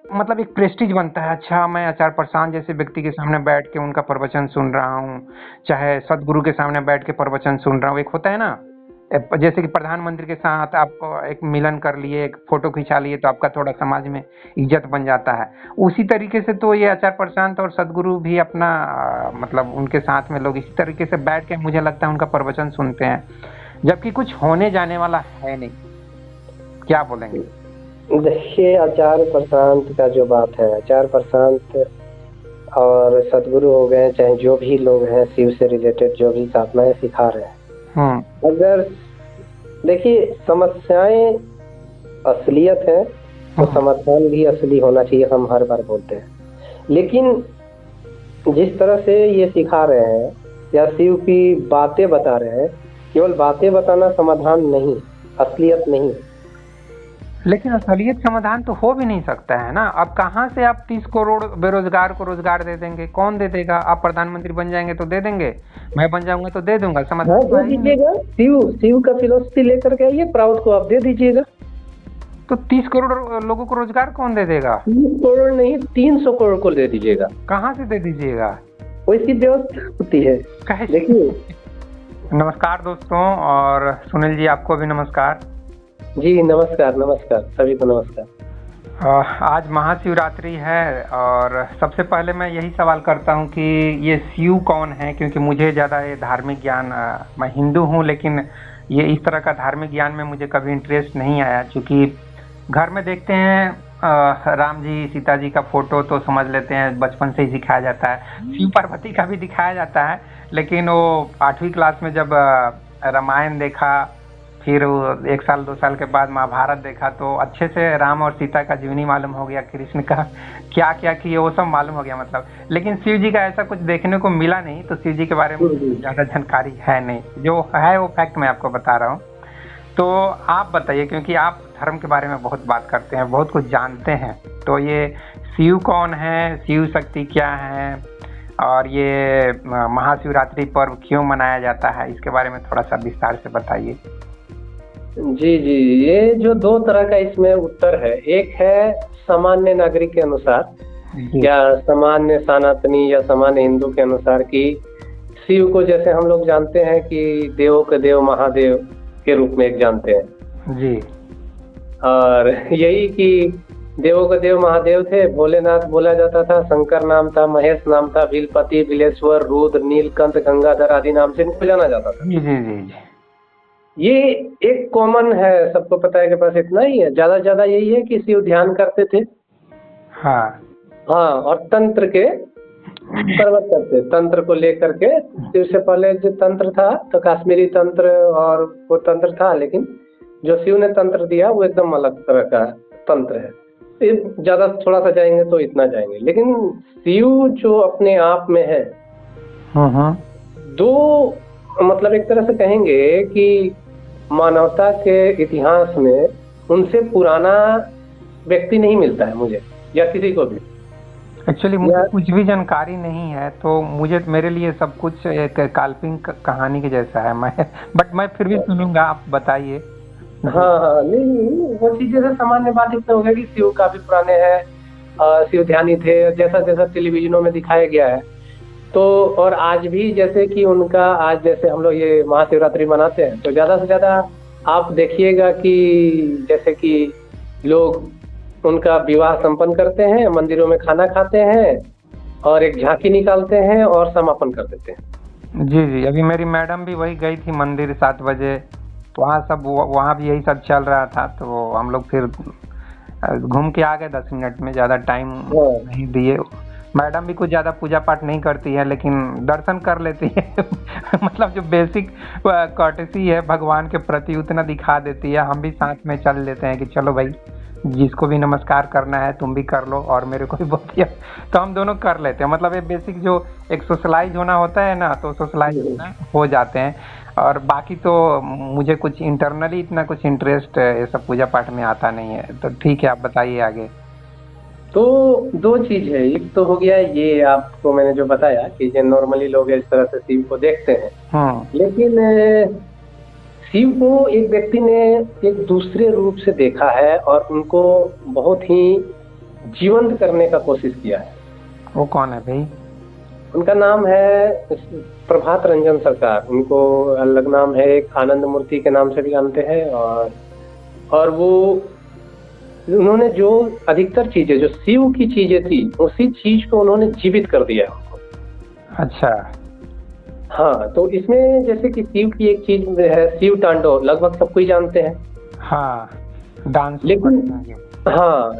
मतलब एक प्रेस्टीज बनता है, अच्छा मैं आचार्य प्रसाद जैसे व्यक्ति के सामने बैठ के उनका प्रवचन सुन रहा हूँ, चाहे सदगुरु के सामने बैठ के प्रवचन सुन रहा हूँ। एक होता है ना, जैसे कि प्रधानमंत्री के साथ आप एक मिलन कर लिए, एक फोटो खिंचा लिए, तो आपका थोड़ा समाज में इज्जत बन जाता है। उसी तरीके से तो ये आचार्य प्रशांत और सदगुरु भी अपना मतलब उनके साथ में लोग इसी तरीके से बैठ के मुझे लगता है उनका प्रवचन सुनते हैं, जबकि कुछ होने जाने वाला है नहीं। क्या बोलेंगे? देखिए, आचार्य प्रशांत का जो बात है, आचार्य प्रशांत और सदगुरु हो गए, चाहे जो भी लोग हैं शिव से रिलेटेड जो भी साधनाएं सिखा रहे हैं, अगर देखिए समस्याएं असलियत है तो समाधान भी असली होना चाहिए, हम हर बार बोलते हैं। लेकिन जिस तरह से ये सिखा रहे हैं या शिव की बातें बता रहे हैं, केवल बातें बताना समाधान नहीं, असलियत नहीं। लेकिन असलियत समाधान तो हो भी नहीं सकता है ना। अब कहाँ से आप 30 करोड़ बेरोजगार को रोजगार दे देंगे? कौन दे देगा? आप प्रधानमंत्री बन जाएंगे तो दे देंगे, मैं बन जाऊंगा तो दे दूंगा, समाधान तो दे है ही नहीं। दीजिएगा, शिव का फिलोसफी लेकर के आइए, प्राउड को आप दे दीजिएगा। तो 30 करोड़ लोगों को रोजगार कौन दे देगा? 30 करोड़ नहीं, 300 करोड़ को दे दीजिएगा। कहाँ से दे दीजिएगा? वैसी व्यवस्था होती है। देखिए, नमस्कार दोस्तों, और सुनील जी आपको भी नमस्कार। जी नमस्कार, नमस्कार, सभी को नमस्कार। आज महाशिवरात्रि है, और सबसे पहले मैं यही सवाल करता हूँ कि ये शिव कौन है, क्योंकि मुझे ज़्यादा ये धार्मिक ज्ञान, मैं हिंदू हूँ लेकिन ये इस तरह का धार्मिक ज्ञान में मुझे कभी इंटरेस्ट नहीं आया। क्योंकि घर में देखते हैं राम जी सीता जी का फोटो तो समझ लेते हैं, बचपन से ही सिखाया जाता है। शिव पार्वती का भी दिखाया जाता है, लेकिन वो 8वीं क्लास में जब रामायण देखा, फिर 1 साल 2 साल के बाद महाभारत देखा, तो अच्छे से राम और सीता का जीवनी मालूम हो गया, कृष्ण का क्या क्या किए वो सब मालूम हो गया मतलब। लेकिन शिव जी का ऐसा कुछ देखने को मिला नहीं, तो शिव जी के बारे में ज़्यादा जानकारी है नहीं, जो है वो फैक्ट मैं आपको बता रहा हूँ। तो आप बताइए, क्योंकि आप धर्म के बारे में बहुत बात करते हैं, बहुत कुछ जानते हैं, तो ये शिव कौन है, शिव शक्ति क्या है, और ये महाशिवरात्रि पर्व क्यों मनाया जाता है, इसके बारे में थोड़ा सा विस्तार से बताइए। जी जी, ये जो 2 तरह का इसमें उत्तर है, एक है सामान्य नागरिक के अनुसार या सामान्य सनातनी या सामान्य हिंदू के अनुसार कि शिव को जैसे हम लोग जानते हैं कि देवों के देव महादेव के रूप में एक जानते हैं जी, और यही कि देवों के देव महादेव थे, भोलेनाथ बोला जाता था, शंकर नाम था, महेश नाम था, भीलपति, बिलेश्वर, रुद्र, नीलकंठ, गंगाधर आदि नाम से इनको जाना जाता था। जी जी जी, ये एक कॉमन है, सबको पता है कि बस इतना ही है। ज्यादा ज्यादा यही है कि शिव ध्यान करते थे, हाँ हाँ, और तंत्र के पर्वत करते, तंत्र को लेकर के। शिव से पहले जो तंत्र था तो काश्मीरी तंत्र और वो तंत्र था, लेकिन जो शिव ने तंत्र दिया वो एकदम अलग तरह का तंत्र है। ज्यादा थोड़ा सा जाएंगे तो इतना जाएंगे, लेकिन शिव जो अपने आप में है, दो मतलब एक तरह से कहेंगे कि मानवता के इतिहास में उनसे पुराना व्यक्ति नहीं मिलता है मुझे या किसी को भी। एक्चुअली मुझे कुछ भी जानकारी नहीं है, तो मेरे लिए सब कुछ एक काल्पनिक कहानी के जैसा है। मैं फिर भी सुनूंगा, आप बताइए। हाँ, नहीं वो चीज जैसे सामान्य बात इतना हो गया कि शिव काफी पुराने हैं, शिव ध्यानी थे, जैसा जैसा टेलीविजनों में दिखाया गया है। तो और आज भी जैसे कि उनका, आज जैसे हम लोग ये महाशिवरात्रि मनाते हैं, तो ज्यादा से ज्यादा आप देखिएगा कि जैसे कि लोग उनका विवाह संपन्न करते हैं, मंदिरों में खाना खाते हैं और एक झांकी निकालते हैं और समापन कर देते हैं। जी जी, अभी मेरी मैडम भी वही गई थी मंदिर 7 बजे, तो वहाँ भी यही सब चल रहा था, तो हम लोग फिर घूम के आ गए 10 मिनट में, ज़्यादा टाइम नहीं दिए। मैडम भी कुछ ज़्यादा पूजा पाठ नहीं करती है, लेकिन दर्शन कर लेती है मतलब जो बेसिक कर्टेसी है भगवान के प्रति उतना दिखा देती है। हम भी साथ में चल लेते हैं कि चलो भाई, जिसको भी नमस्कार करना है तुम भी कर लो और मेरे को भी बोल दिया, तो हम दोनों कर लेते हैं। मतलब ये बेसिक जो एक सोशलाइज होना होता है ना, तो सोशलाइज हो जाते हैं। और बाकी तो मुझे कुछ इंटरनली इतना कुछ इंटरेस्ट ये सब पूजा पाठ में आता नहीं है। तो ठीक है, आप बताइए आगे। तो 2 चीज है, एक तो हो गया ये आपको मैंने जो बताया कि जो नॉर्मली लोग इस तरह से शिव को देखते हैं, लेकिन शिव को एक व्यक्ति ने एक दूसरे रूप से देखा है और उनको बहुत ही जीवंत करने का कोशिश किया है। वो कौन है भाई? उनका नाम है प्रभात रंजन सरकार। उनको अलग नाम है, एक आनंद मूर्ति के नाम से भी जानते हैं। और वो उन्होंने जो अधिकतर चीजें जो शिव की चीजें थी उसी चीज को उन्होंने जीवित कर दिया है उनको। अच्छा। हाँ, तो इसमें जैसे कि शिव की एक चीज है शिव तांडव, लगभग सब कोई जानते हैं। हाँ, डांस।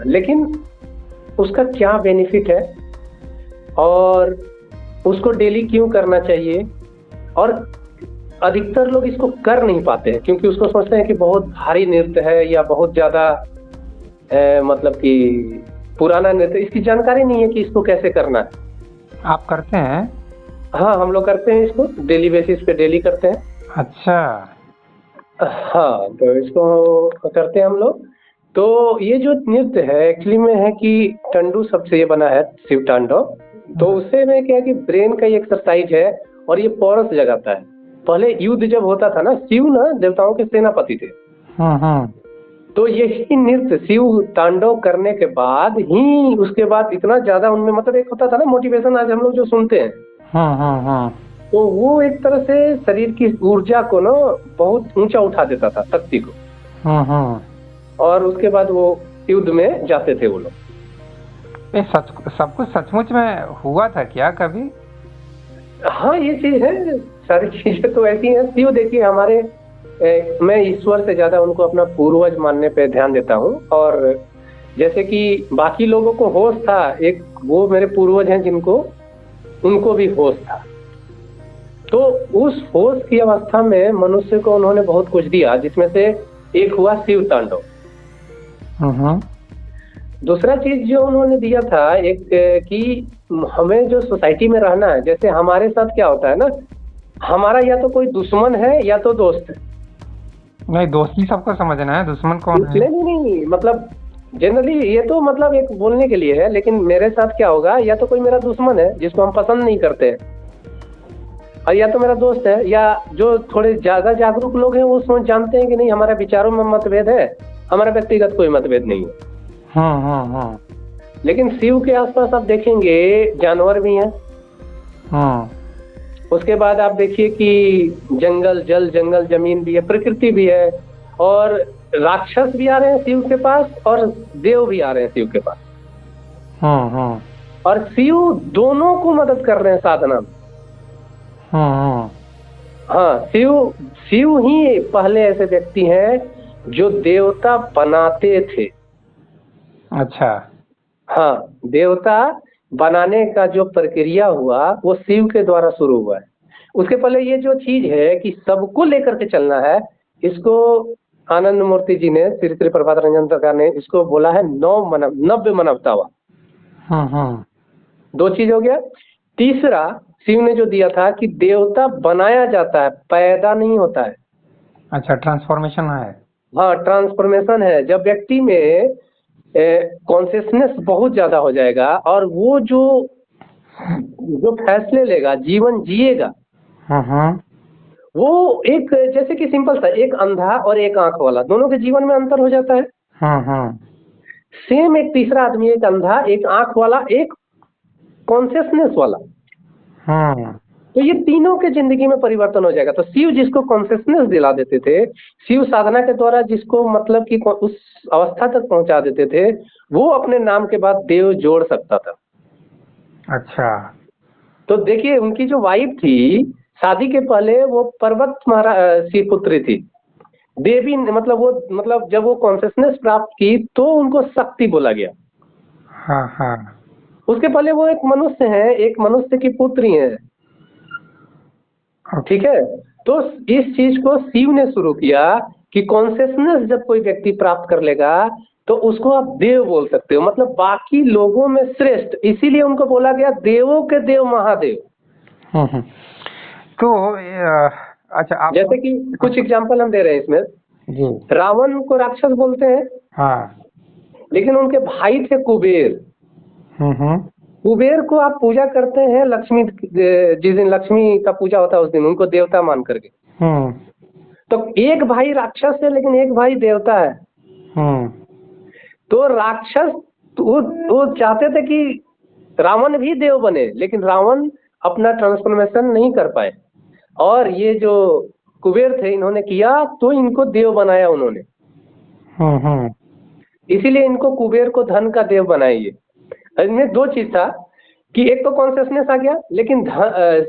लेकिन उसका क्या बेनिफिट है और उसको डेली क्यों करना चाहिए, और अधिकतर लोग इसको कर नहीं पाते हैं क्योंकि उसको सोचते हैं कि बहुत भारी नृत्य है या बहुत ज्यादा मतलब कि पुराना नृत्य, इसकी जानकारी नहीं है कि इसको कैसे करना है। आप करते हैं? हाँ, हम लोग करते हैं इसको डेली बेसिस पे, डेली करते हैं। अच्छा। हाँ, तो इसको करते हैं हम लोग। तो ये जो नृत्य है एक्चुअली में है कि टंडू सबसे ये बना है, शिव तांडव। तो उससे में क्या है कि ब्रेन का एक्सरसाइज है और ये पौरस जगाता है। पहले युद्ध जब होता था ना, शिव ना देवताओं के सेनापति थे। तो यही नृत्य शिव तांडव करने के बाद ही उसके बाद इतना ज्यादा उनमें मतलब एक होता था ना मोटिवेशन, आज हम लोग जो सुनते हैं। तो वो एक तरह से शरीर की ऊर्जा को ना बहुत ऊंचा उठा देता था, शक्ति को। और उसके बाद वो युद्ध में जाते थे वो लोग। सब कुछ सचमुच में हुआ था क्या कभी? हाँ, ये चीज है, सारी चीजें तो ऐसी हैं। शिव देखिए हमारे मैं ईश्वर से ज्यादा उनको अपना पूर्वज मानने पे ध्यान देता हूँ। और जैसे कि बाकी लोगों को होश था, एक वो मेरे पूर्वज हैं जिनको उनको भी होश था। तो उस होश की अवस्था में मनुष्य को उन्होंने बहुत कुछ दिया, जिसमें से एक हुआ शिव तांडव। दूसरा चीज जो उन्होंने दिया था एक कि हमें जो सोसाइटी में रहना है, जैसे हमारे साथ क्या होता है ना, हमारा या तो कोई दुश्मन है या तो दोस्त है। नहीं, दोस्ती सबको समझना है, दुश्मन कौन है? नहीं, मतलब जनरली ये तो मतलब एक बोलने के लिए है, लेकिन मेरे साथ क्या होगा, या तो कोई मेरा दुश्मन है जिसको हम पसंद नहीं करते, और या तो मेरा दोस्त है, या जो थोड़े ज्यादा जागरूक लोग हैं वो सोच जानते हैं कि नहीं हमारा विचारों में मतभेद है, हमारा व्यक्तिगत कोई मतभेद नहीं है। लेकिन शिव के आसपास आप देखेंगे जानवर भी हैं। उसके बाद आप देखिए कि जंगल जल, जंगल जमीन भी है, प्रकृति भी है, और राक्षस भी आ रहे हैं शिव के पास और देव भी आ रहे हैं शिव के पास। और शिव दोनों को मदद कर रहे हैं साधना में। हाँ, शिव ही पहले ऐसे व्यक्ति हैं जो देवता बनाते थे। अच्छा। हाँ, देवता बनाने का जो प्रक्रिया हुआ वो शिव के द्वारा शुरू हुआ है। उसके पहले ये जो चीज है कि सबको लेकर के चलना है, इसको आनंद मूर्ति जी ने, श्री श्री प्रभात रंजन सरकार ने इसको बोला है नव्य मानवतावा। दो चीज हो गया। तीसरा शिव ने जो दिया था कि देवता बनाया जाता है, पैदा नहीं होता है। अच्छा, ट्रांसफॉर्मेशन है। हाँ, ट्रांसफॉर्मेशन है। जब व्यक्ति में कॉन्शियसनेस बहुत ज्यादा हो जाएगा और वो जो फैसले लेगा, जीवन जिएगा, वो एक जैसे कि सिंपल सा एक अंधा और एक आंख वाला, दोनों के जीवन में अंतर हो जाता है। सेम एक तीसरा आदमी, एक अंधा, एक आंख वाला, एक कॉन्शियसनेस वाला। तो ये तीनों के जिंदगी में परिवर्तन हो जाएगा। तो शिव जिसको कॉन्शियसनेस दिला देते थे, शिव साधना के द्वारा जिसको मतलब कि उस अवस्था तक पहुंचा देते थे, वो अपने नाम के बाद देव जोड़ सकता था। अच्छा। तो देखिए उनकी जो वाइफ थी, शादी के पहले वो पर्वत शिव पुत्री थी, देवी, मतलब जब वो कॉन्शियसनेस प्राप्त की तो उनको शक्ति बोला गया। उसके पहले वो एक मनुष्य है, एक मनुष्य की पुत्री है। ठीक है। तो इस चीज को शिव ने शुरू किया कि कॉन्शियसनेस जब कोई व्यक्ति प्राप्त कर लेगा तो उसको आप देव बोल सकते हो, मतलब बाकी लोगों में श्रेष्ठ, इसीलिए उनको बोला गया देवों के देव महादेव। तो अच्छा, आप जैसे कि कुछ एग्जांपल हम दे रहे हैं इसमें जी। रावण को राक्षस बोलते हैं। हाँ। लेकिन उनके भाई थे कुबेर। कुबेर को आप पूजा करते हैं लक्ष्मी, जिस दिन लक्ष्मी का पूजा होता है उस दिन उनको देवता मान करके। तो एक भाई राक्षस है लेकिन एक भाई देवता है। तो राक्षस तो वो चाहते थे कि रावण भी देव बने, लेकिन रावण अपना ट्रांसफॉर्मेशन नहीं कर पाए, और ये जो कुबेर थे इन्होंने किया तो इनको देव बनाया उन्होंने। इसीलिए इनको कुबेर को धन का देव बनाइए। इनमें दो चीज था कि एक तो कॉन्शियसनेस आ गया, लेकिन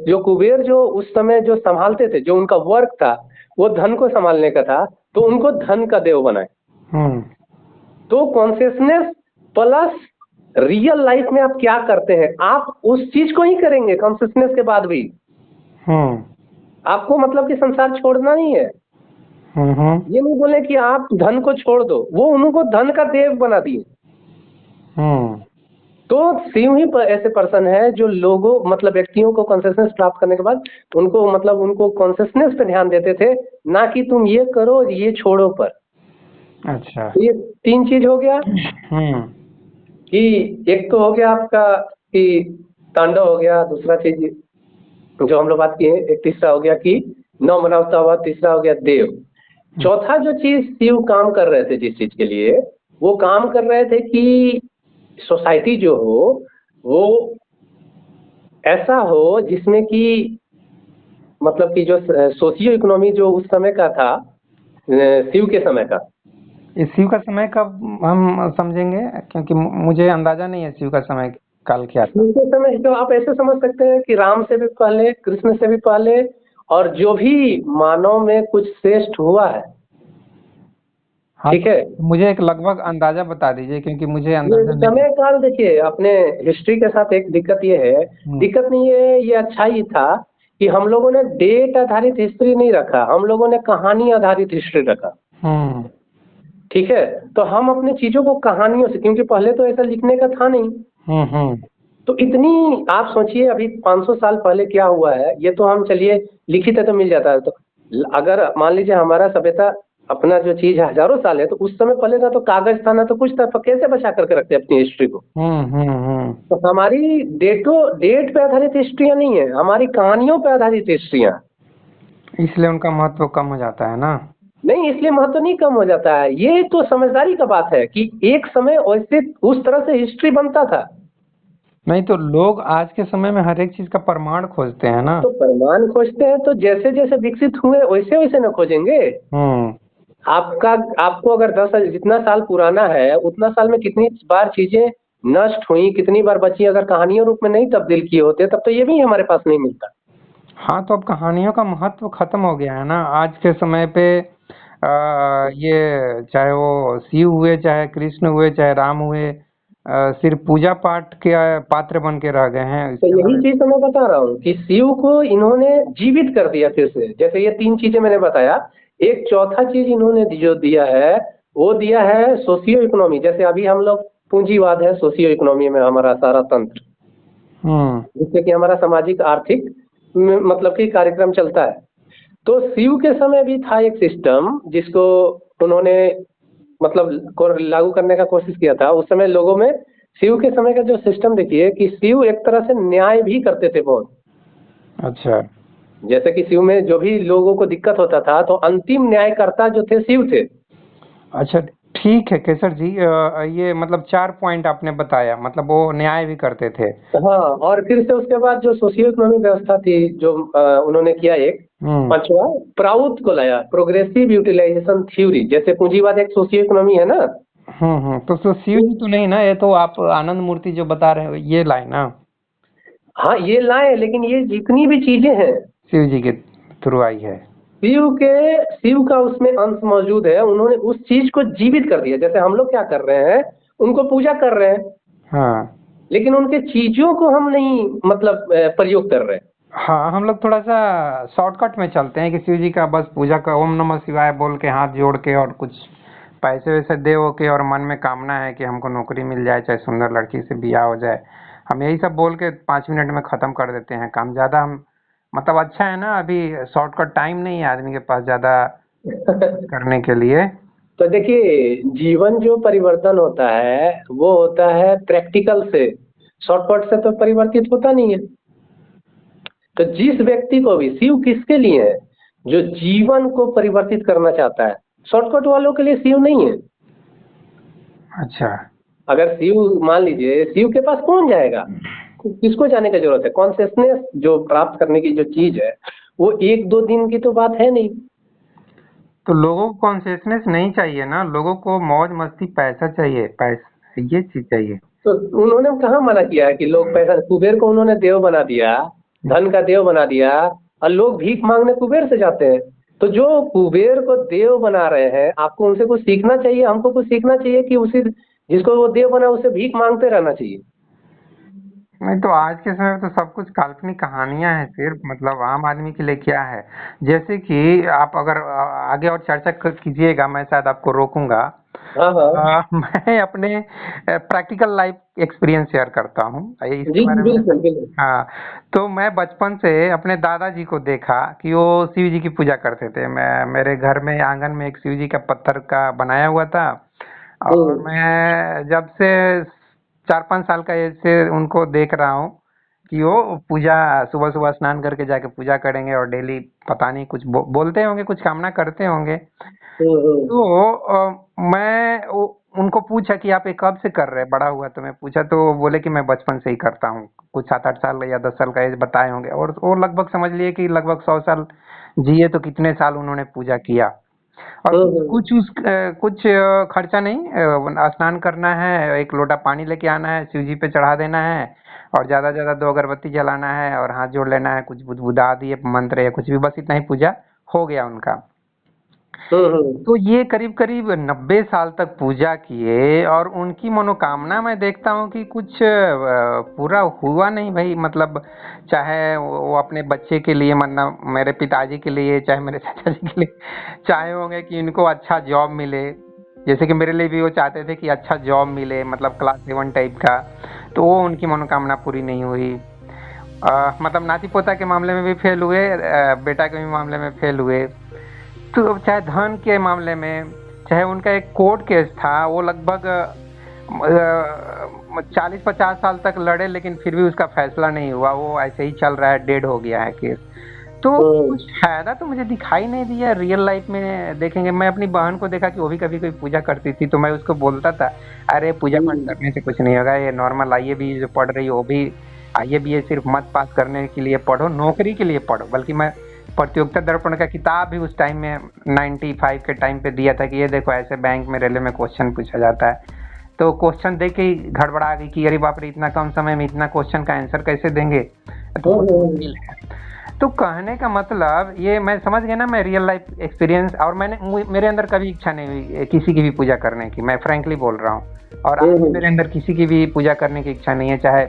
जो कुबेर जो उस समय जो संभालते थे, जो उनका वर्क था वो धन को संभालने का था, तो उनको धन का देव बनाए। तो कॉन्शियसनेस प्लस रियल लाइफ में आप क्या करते हैं, आप उस चीज को ही करेंगे कॉन्शियसनेस के बाद भी। आपको मतलब कि संसार छोड़ना नहीं है। ये नहीं बोले कि आप धन को छोड़ दो, वो उनको धन का देव बना दिए। तो शिव ही ऐसे पर्सन है जो लोगों मतलब व्यक्तियों को कॉन्शियसनेस प्राप्त करने के बाद उनको मतलब उनको कॉन्शियसनेस पे ध्यान देते थे, ना कि तुम ये करो ये छोड़ो पर। अच्छा, तो ये तीन चीज हो गया कि एक तो हो गया आपका कि तांडव हो गया, दूसरा चीज जो हम लोग बात किए, एक तीसरा हो गया कि नौ मनावता हुआ, तीसरा हो गया देव। चौथा जो चीज शिव काम कर रहे थे जिस चीज के लिए, वो काम कर रहे थे कि सोसाइटी जो हो वो ऐसा हो जिसमें कि मतलब कि जो सोशियो इकोनॉमी जो उस समय का था, शिव के समय का। इस शिव का समय कब हम समझेंगे, क्योंकि मुझे अंदाजा नहीं है शिव का समय काल क्या था। शिव के समय तो आप ऐसे समझ सकते हैं कि राम से भी पहले, कृष्ण से भी पहले, और जो भी मानव में कुछ श्रेष्ठ हुआ है। हाँ, ठीक है, मुझे एक लगभग अंदाजा बता दीजिए, क्योंकि मुझे अंदाजा नहीं। समय काल देखिए, अपने हिस्ट्री के साथ एक दिक्कत ये है, दिक्कत नहीं है, ये अच्छा ही था कि हम लोगों ने डेट आधारित हिस्ट्री नहीं रखा, हम लोगों ने कहानी आधारित हिस्ट्री रखा। ठीक है, तो हम अपने चीजों को कहानियों से, क्योंकि पहले तो ऐसा लिखने का था नहीं। तो इतनी आप सोचिए अभी 500 साल पहले क्या हुआ है, ये तो हम चलिए लिखित है तो मिल जाता है। तो अगर मान लीजिए हमारा सभ्यता अपना जो चीज है हजारों साल है, तो उस समय पहले ना तो कागज था ना तो कुछ था, तो कैसे बचा करके रखते अपनी हिस्ट्री को। तो हमारी डेट पे आधारित हिस्ट्रियां नहीं है, हमारी कहानियों पे आधारित हिस्ट्रियां। इसलिए उनका महत्व कम हो जाता है ना। नहीं, इसलिए महत्व नहीं कम हो जाता है, ये तो समझदारी का बात है कि एक समय वैसे उस तरह से हिस्ट्री बनता था। नहीं तो लोग आज के समय में हर एक चीज का प्रमाण खोजते हैं ना। तो प्रमाण खोजते हैं, तो जैसे जैसे विकसित हुए वैसे वैसे न खोजेंगे। आपको अगर 10 जितना साल पुराना है उतना साल में कितनी बार चीजें नष्ट हुई, कितनी बार बची, अगर कहानियों रूप में नहीं तब्दील किए होते तब तो ये भी हमारे पास नहीं मिलता। हाँ, तो अब कहानियों का महत्व खत्म हो गया है ना आज के समय पे। ये चाहे वो शिव हुए, चाहे कृष्ण हुए, चाहे राम हुए, सिर्फ पूजा पाठ के पात्र बन के रह गए हैं। तो यही चीज तो मैं बता रहा हूँ कि शिव को इन्होंने जीवित कर दिया फिर से। जैसे ये तीन चीजें मैंने बताया, एक चौथा चीज इन्होंने जो दिया है वो दिया है सोशियो इकोनॉमी। जैसे अभी हम लोग पूंजीवाद है सोशियो इकोनॉमी में हमारा सारा तंत्र, जिससे कि हमारा सामाजिक आर्थिक मतलब कि कार्यक्रम चलता है। तो शिव के समय भी था एक सिस्टम जिसको उन्होंने मतलब लागू करने का कोशिश किया था। उस समय लोगों में शिव के समय का जो सिस्टम देखिए कि शिव एक तरह से न्याय भी करते थे बहुत। अच्छा, जैसे कि शिव में जो भी लोगों को दिक्कत होता था तो अंतिम न्यायकर्ता जो थे शिव थे। अच्छा, ठीक है केसर जी, ये मतलब 4 पॉइंट आपने बताया, मतलब वो न्याय भी करते थे। हाँ, और फिर से उसके बाद जो सोशियो इकोनॉमिक व्यवस्था थी जो उन्होंने किया, एक पांचवा प्राउड को लाया, प्रोग्रेसिव यूटिलाइजेशन थ्योरी। जैसे पूंजीवाद एक सोशियो इकोनॉमी है ना। तो शिव जी तो नहीं ना, ये तो आप आनंद मूर्ति जो बता रहे हो ये लाए ना। हाँ, ये लाए, लेकिन ये जितनी भी चीजें हैं शिव जी के थ्रू आई है। शिव का उसमें अंश मौजूद है, उन्होंने उस चीज को जीवित कर दिया। जैसे हम लोग क्या कर रहे हैं, उनको पूजा कर रहे हैं, हाँ, लेकिन उनके चीजों को हम नहीं मतलब प्रयोग कर रहे हैं। हाँ, हम लोग थोड़ा सा शॉर्टकट में चलते हैं कि शिव जी का बस पूजा का ओम नमः शिवाय बोल के हाथ जोड़ के और कुछ पैसे वैसे दे हो के, और मन में कामना है कि हमको नौकरी मिल जाए, चाहे सुंदर लड़की से ब्याह हो जाए, हम यही सब बोल के 5 मिनट में खत्म कर देते हैं काम। ज्यादा हम मतलब अच्छा है ना, अभी शॉर्टकट टाइम नहीं है आदमी के पास ज्यादा करने के लिए। तो देखिए, जीवन जो परिवर्तन होता है वो होता है प्रैक्टिकल से, शॉर्टकट से तो परिवर्तित होता नहीं है। तो जिस व्यक्ति को भी शिव किसके लिए है, जो जीवन को परिवर्तित करना चाहता है। शॉर्टकट वालों के लिए शिव नहीं है। अच्छा, अगर शिव मान लीजिए, शिव के पास कौन जाएगा, किसको जाने की जरूरत है। कॉन्शियसनेस जो प्राप्त करने की जो चीज है वो 1-2 दिन की तो बात है नहीं। तो लोगों को कॉन्शियसनेस नहीं चाहिए ना, लोगों को मौज मस्ती पैसा चाहिए, पैसा ये चीज चाहिए। तो उन्होंने कहाँ मना किया है कि लोग पैसा, कुबेर को उन्होंने देव बना दिया, धन का देव बना दिया, और लोग भीख मांगने कुबेर से जाते हैं। तो जो कुबेर को देव बना रहे हैं, आपको उनसे कुछ सीखना चाहिए, हमको कुछ सीखना चाहिए कि उसी जिसको वो देव बना उसे भीख मांगते रहना चाहिए। नहीं तो आज के समय में तो सब कुछ काल्पनिक कहानियां हैं सिर्फ, मतलब आम आदमी के लिए क्या है। जैसे कि आप अगर आगे और चर्चा कीजिएगा, मैं शायद आपको रोकूंगा। हाँ हाँ मैं अपने प्रैक्टिकल लाइफ एक्सपीरियंस शेयर करता हूँ इसके जी, बारे में। बिल्कुल बिल्कुल। हाँ, तो मैं बचपन से अपने दादाजी को देखा कि वो शिव जी की पूजा करते थे। मेरे घर में आंगन में एक शिव जी का पत्थर का बनाया हुआ था, और मैं जब से 4-5 साल का एज से उनको देख रहा हूँ कि वो पूजा सुबह सुबह स्नान करके जाके पूजा करेंगे, और डेली पता नहीं कुछ बोलते होंगे, कुछ कामना करते होंगे। तो उनको पूछा कि आप ये कब से कर रहे हैं, बड़ा हुआ तो मैं पूछा, तो वो बोले कि मैं बचपन से ही करता हूँ। कुछ 7-8 साल या 10 साल का एज बताए होंगे, और वो लगभग समझ लिए कि लगभग 100 साल जिए, तो कितने साल उन्होंने पूजा किया। और कुछ खर्चा नहीं, स्नान करना है, एक लोटा पानी लेके आना है, शिव जी पे चढ़ा देना है, और ज्यादा ज्यादा 2 अगरबत्ती जलाना है, और हाथ जोड़ लेना है, कुछ बुदबुदा दिए मंत्र या कुछ भी, बस इतना ही पूजा हो गया उनका। तो ये करीब करीब 90 साल तक पूजा किए, और उनकी मनोकामना मैं देखता हूँ कि कुछ पूरा हुआ नहीं भाई। मतलब चाहे वो अपने बच्चे के लिए, मतलब मेरे पिताजी के लिए, चाहे मेरे चाचा जी के लिए चाहे होंगे कि इनको अच्छा जॉब मिले, जैसे कि मेरे लिए भी वो चाहते थे कि अच्छा जॉब मिले, मतलब क्लास 7 टाइप का। तो वो उनकी मनोकामना पूरी नहीं हुई। मतलब नाती पोता के मामले में भी फेल हुए, बेटा के भी मामले में फेल हुए। तो चाहे धन के मामले में, चाहे उनका एक कोर्ट केस था, वो लगभग 40-50 साल तक लड़े, लेकिन फिर भी उसका फैसला नहीं हुआ, वो ऐसे ही चल रहा है, डेड हो गया है केस। तो कुछ फायदा तो मुझे दिखाई नहीं दिया रियल लाइफ में। देखेंगे, मैं अपनी बहन को देखा कि वो भी कभी कभी पूजा करती थी, तो मैं उसको बोलता था, अरे पूजा पाठ करने से कुछ नहीं होगा, ये नॉर्मल आईएबी जो पढ़ रही हो, वो भी आईएबी सिर्फ मत पास करने के लिए पढ़ो, नौकरी के लिए पढ़ो। बल्कि मैं प्रतियोगिता दर्पण का किताब भी उस टाइम में 95 के टाइम पे दिया था कि ये देखो ऐसे बैंक में रेलवे में क्वेश्चन पूछा जाता है। तो क्वेश्चन देख के ही गड़बड़ा गई कि अरे बाप रे, इतना कम समय में इतना क्वेश्चन का आंसर कैसे देंगे, तो मुश्किल है। तो कहने का मतलब ये, मैं समझ गया ना, मैं रियल लाइफ एक्सपीरियंस, और मेरे अंदर कभी इच्छा नहीं हुई किसी की भी पूजा करने की, मैं फ्रैंकली बोल रहा हूँ। और आज मेरे अंदर किसी की भी पूजा करने की इच्छा नहीं है। चाहे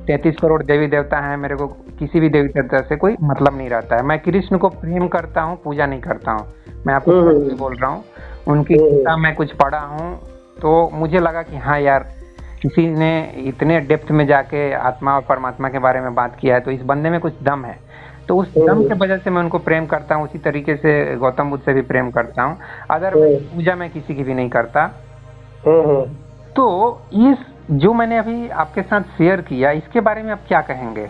33 करोड़ देवी देवता हैं, मेरे को किसी भी देवी देवता से कोई मतलब नहीं रहता है। मैं कृष्ण को प्रेम करता हूँ, पूजा नहीं करता हूँ। मैं आपको बोल रहा हूँ, उनकी गीता मैं कुछ पढ़ा हूँ, तो मुझे लगा कि हाँ यार, किसी ने इतने डेप्थ में जाके आत्मा और परमात्मा के बारे में बात किया है, तो इस बंदे में कुछ दम है। तो उस दम के वजह से मैं उनको प्रेम करता हूँ। उसी तरीके से गौतम बुद्ध से भी प्रेम करता हूँ। अदर पूजा मैं किसी की भी नहीं करता। तो इस जो मैंने अभी आपके साथ शेयर किया, इसके बारे में आप क्या कहेंगे?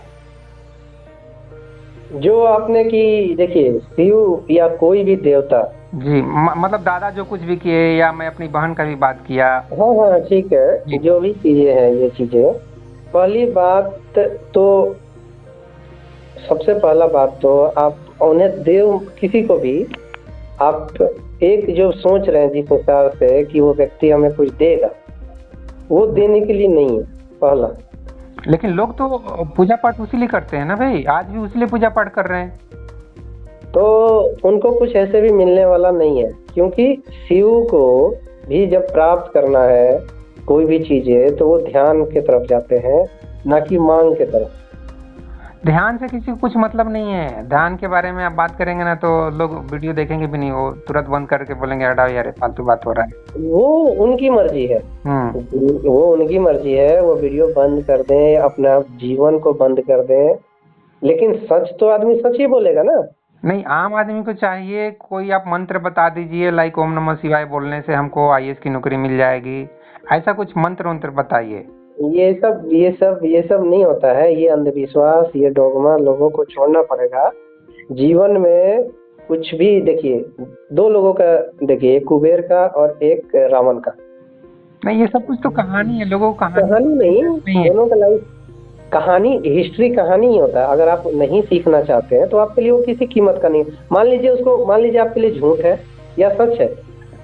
जो आपने की, देखिए शिव या कोई भी देवता जी, मतलब दादा जो कुछ भी किए, या मैं अपनी बहन का भी बात किया। हाँ हाँ ठीक है, जो भी चीजें हैं, ये चीजें, पहली बात तो, सबसे पहला बात तो आप उन्हें देव, किसी को भी आप एक जो सोच रहे हैं जिस हिसाब से कि वो व्यक्ति हमें कुछ देगा, वो देने के लिए नहीं है पहला। लेकिन लोग तो पूजा पाठ उसी लिए करते हैं ना भाई, आज भी उसी लिए पूजा पाठ कर रहे हैं। तो उनको कुछ ऐसे भी मिलने वाला नहीं है, क्योंकि शिव को भी जब प्राप्त करना है कोई भी चीजें, तो वो ध्यान की तरफ जाते हैं, ना कि मांग की तरफ। ध्यान से किसी को कुछ मतलब नहीं है। ध्यान के बारे में आप बात करेंगे ना, तो लोग वीडियो देखेंगे भी नहीं, वो तुरंत बंद करके बोलेंगे हटाओ यार, फालतू बात हो रहा है। वो उनकी मर्जी है, वो उनकी मर्जी है, वो वीडियो बंद कर दें, अपना जीवन को बंद कर दें, लेकिन सच तो आदमी सच ही बोलेगा ना। नहीं, आम आदमी को चाहिए कोई आप मंत्र बता दीजिए, लाइक ओम नमः शिवाय बोलने से हमको आईएएस की नौकरी मिल जाएगी, ऐसा कुछ मंत्र बताइए। ये सब नहीं होता है। ये अंधविश्वास, ये डोगमा लोगों को छोड़ना पड़ेगा। जीवन में कुछ भी देखिए, दो लोगों का देखिए, एक कुबेर का और एक रावण का। नहीं, ये सब कुछ तो कहानी है, लोगों को कहानी नहीं, है। दोनों का लाइफ कहानी, हिस्ट्री कहानी ही होता है। अगर आप नहीं सीखना चाहते हैं तो आपके लिए वो किसी कीमत का नहीं। मान लीजिए आपके लिए झूठ है या सच है,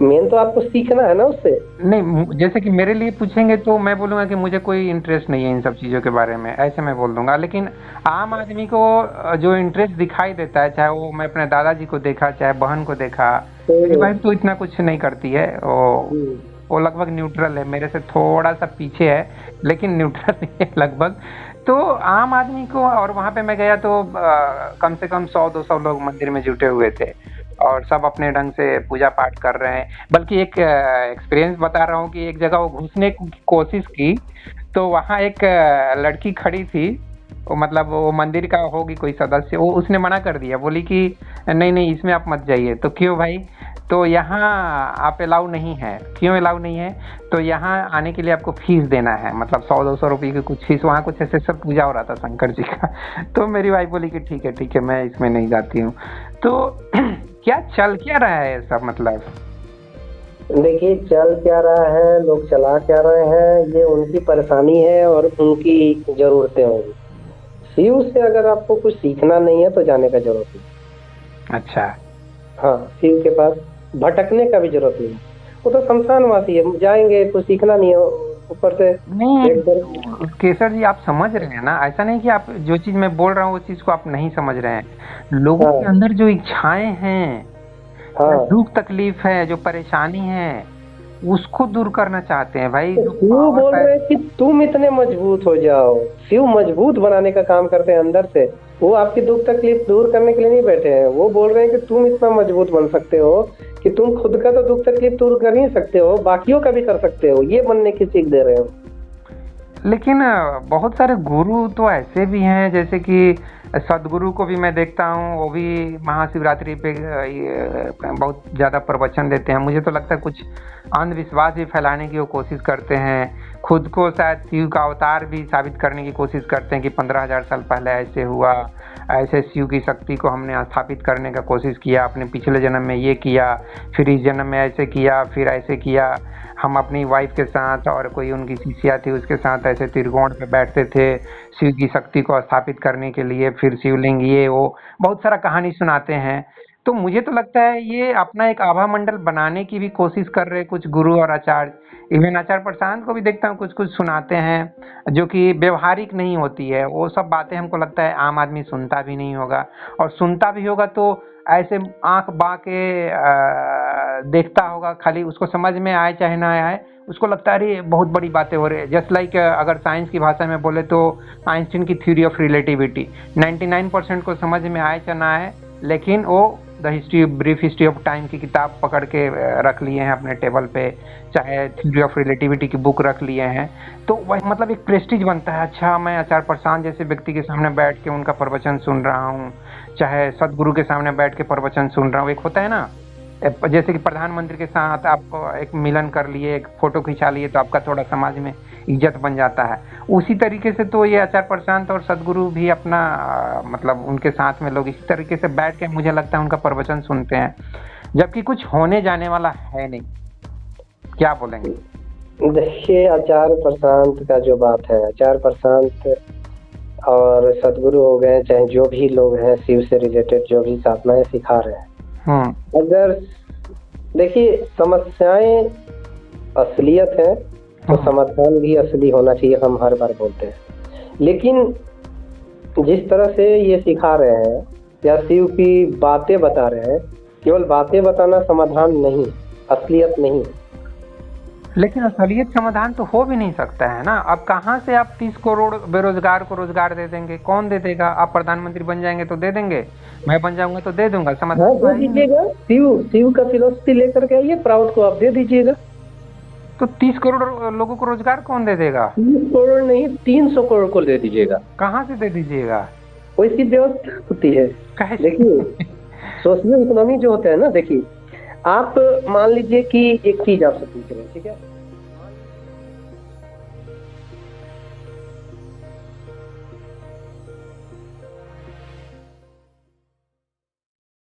मेन तो आपको सीखना है ना उससे। नहीं, जैसे कि मेरे लिए पूछेंगे तो मैं बोलूँगा कि मुझे कोई इंटरेस्ट नहीं है इन सब चीज़ों के बारे में, ऐसे मैं बोल दूँगा। लेकिन आम आदमी को जो इंटरेस्ट दिखाई देता है, चाहे वो मैं अपने दादाजी को देखा, चाहे बहन को देखा, मेरी वाइफ तो इतना कुछ नहीं करती है, वो लगभग न्यूट्रल है, मेरे से थोड़ा सा पीछे है, लेकिन न्यूट्रल है लगभग। तो आम आदमी को, और वहाँ पे मैं गया तो कम से कम 100-200 लोग मंदिर में जुटे हुए थे और सब अपने ढंग से पूजा पाठ कर रहे हैं। बल्कि एक एक्सपीरियंस बता रहा हूँ कि एक जगह वो घुसने की कोशिश की, तो वहाँ एक लड़की खड़ी थी, वो मतलब वो मंदिर का होगी कोई सदस्य, वो उसने मना कर दिया, बोली कि नहीं नहीं इसमें आप मत जाइए। तो क्यों भाई? तो यहाँ आप अलाउ नहीं है। क्यों अलाउ नहीं है? तो यहाँ आने के लिए आपको फीस देना है, मतलब 100-200 रुपये की कुछ फीस, वहाँ कुछ ऐसे सब पूजा हो रहा था शंकर जी का। तो मेरी वाइफ बोली कि ठीक है मैं इसमें नहीं जाती हूँ। तो क्या चल क्या रहा है सब, मतलब देखिए, चल क्या रहा है, लोग चला क्या रहे हैं, ये उनकी परेशानी है और उनकी जरूरतें होंगी। शिव से अगर आपको कुछ सीखना नहीं है तो जाने का जरूरत नहीं। अच्छा। हाँ, शिव के पास भटकने का भी जरूरत नहीं। वो तो शमशानवासी है, जाएंगे, कुछ सीखना नहीं है। ऊपर से नहीं केसर जी, आप समझ रहे हैं ना, ऐसा नहीं कि आप जो चीज मैं बोल रहा हूँ वो चीज को आप नहीं समझ रहे हैं। लोगों के अंदर जो इच्छाएं हैं, दुख तकलीफ है, जो परेशानी है, उसको दूर करना चाहते हैं भाई। तो शिव बोल रहे हैं कि तुम इतने मजबूत हो जाओ। शिव मजबूत बनाने का काम करते हैं अंदर से। वो आपकी दुख तकलीफ दूर करने के लिए नहीं बैठे हैं। वो बोल रहे हैं कि तुम इतना मजबूत बन सकते हो कि तुम खुद का तो दुख तकलीफ दूर कर ही सकते हो, बाकियों का भी कर सकते हो। ये बनने की सीख दे रहे हो। लेकिन बहुत सारे गुरु तो ऐसे भी हैं, जैसे कि सदगुरु को भी मैं देखता हूँ, वो भी महाशिवरात्रि पे बहुत ज़्यादा प्रवचन देते हैं। मुझे तो लगता है कुछ अंधविश्वास भी फैलाने की वो कोशिश करते हैं, खुद को शायद शिव का अवतार भी साबित करने की कोशिश करते हैं कि 15,000 साल पहले ऐसे हुआ, ऐसे शिव की शक्ति को हमने स्थापित करने का कोशिश किया, अपने पिछले जन्म में ये किया, फिर इस जन्म में ऐसे किया, फिर ऐसे किया। हम अपनी वाइफ के साथ और कोई उनकी शिष्या थी उसके साथ ऐसे त्रिकोण पे बैठते थे शिव की शक्ति को स्थापित करने के लिए, फिर शिवलिंग ये वो बहुत सारा कहानी सुनाते हैं। तो मुझे तो लगता है ये अपना एक आभा मंडल बनाने की भी कोशिश कर रहे कुछ गुरु और आचार्य। इवन आचार्य प्रशांत को भी देखता हूँ कुछ कुछ सुनाते हैं जो कि व्यवहारिक नहीं होती है। वो सब बातें हमको लगता है आम आदमी सुनता भी नहीं होगा, और सुनता भी होगा तो ऐसे आंख बा के देखता होगा, खाली उसको समझ में आए चाहे ना आए, उसको लगता है अरे बहुत बड़ी बातें हो रही है। जस्ट लाइक अगर साइंस की भाषा में बोले तो आइंस्टीन की थ्योरी ऑफ रिलेटिविटी 99% को समझ में आए चाहे ना आए, लेकिन वो the history brief history of time की किताब पकड़ के रख लिए हैं अपने टेबल पे, चाहे थ्योरी ऑफ रिलेटिविटी की बुक रख लिए हैं। तो वह मतलब एक प्रेस्टीज बनता है, अच्छा मैं आचार्य प्रशांत जैसे व्यक्ति के सामने बैठ के उनका प्रवचन सुन रहा हूँ, चाहे सदगुरु के सामने बैठ के प्रवचन सुन रहा हूँ। एक होता है ना, जैसे कि प्रधानमंत्री के साथ आप एक मिलन कर लिए, एक फोटो खिंचा लिए, तो आपका थोड़ा समाज में इज्जत बन जाता है। उसी तरीके से तो ये आचार्य प्रशांत और सदगुरु भी अपना मतलब उनके साथ में लोग इसी तरीके से बैठ के मुझे लगता है उनका प्रवचन सुनते हैं, जबकि कुछ होने जाने वाला है नहीं। क्या बोलेंगे? देखिए, आचार्य प्रशांत का जो बात है, आचार्य प्रशांत और सदगुरु हो गए, चाहे जो भी लोग हैं शिव से रिलेटेड जो भी साधनाएं सिखा रहे हैं, अगर देखिए समस्याएं असलियत है तो समाधान भी असली होना चाहिए, हम हर बार बोलते हैं। लेकिन जिस तरह से ये सिखा रहे हैं या शिव की बातें बता रहे हैं, केवल बातें बताना समाधान नहीं, असलियत नहीं। लेकिन असलियत समाधान तो हो भी नहीं सकता है ना। अब कहाँ से आप 30 करोड़ बेरोजगार को रोजगार दे देंगे? कौन दे देगा? आप प्रधानमंत्री बन जाएंगे तो दे देंगे, मैं बन जाऊंगा तो दे दूंगा, समाधान दे दीजिएगा। शिव का फिलोसफी लेकर के आइए, प्राउड को आप दे दीजिएगा। तो 30 करोड़ लोगों को रोजगार कौन दे देगा? 30 करोड़ नहीं, 300 करोड़ को दे दीजिएगा। कहाँ से दे दीजिएगा? वैसी व्यवस्था होती है। देखिए, सोशल इकोनॉमी जो होता है ना, देखिए आप मान लीजिए कि एक चीज आपसे पूछ रहे हैं, ठीक है,